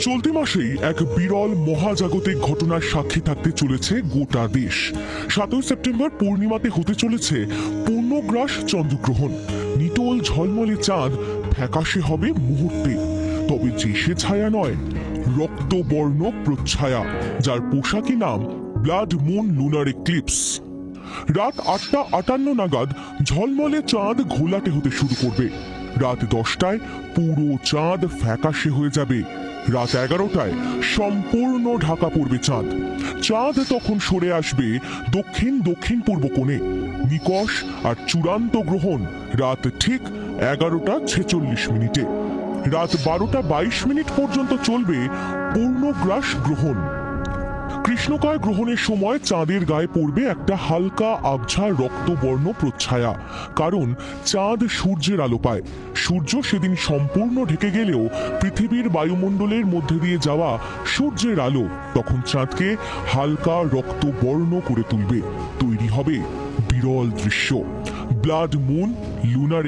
চলতি মাসেই এক বিরল মহাজাগতিক ঘটনার সাক্ষী থাকতে চলেছে গোটা দেশ। 7ই সেপ্টেম্বর পূর্ণিমাতে হতে চলেছে পূর্ণগ্রাস চন্দ্রগ্রহণ। নিটোল ঝলমলে চাঁদ ফ্যাকাশে হবে মুহূর্তে। তবে যে সে ছায়া নয়, রক্তবর্ণ প্রচ্ছায়া, যার পোশাকি নাম ব্লাড মুন লুনার এক্লিপস। রাত 8টা 58 নাগাদ ঝলমলে চাঁদ ঘোলাটে হতে শুরু করবে। রাত 10টায় পুরো চাঁদ ফ্যাকাশে হয়ে যাবে। রাত 11টায় সম্পূর্ণ ঢাকা পড়বে চাঁদ। চাঁদ তখন সরে আসবে দক্ষিণ দক্ষিণ পূর্ব কোণে। নিকষ আর চূড়ান্ত গ্রহণ রাত ঠিক 11টা 46 মিনিটে। রাত 12টা 22 মিনিট পর্যন্ত চলবে পূর্ণগ্রাস গ্রহণ। কৃষ্ণকায় গ্রহণের সময় চাঁদের গায়ে পড়বে একটা হালকা আবছা রক্তবর্ণ প্রচ্ছায়া, কারণ চাঁদ সূর্যের আলো পায়। সূর্য সেদিন সম্পূর্ণ ঢেকে গেলেও পৃথিবীর বায়ুমণ্ডলের মধ্যে দিয়ে যাওয়া সূর্যের আলো তখন চাঁদকে হালকা রক্তবর্ণ করে তুলবে। তৈরি হবে বিরল দৃশ্য, ব্লাড মুন লুনার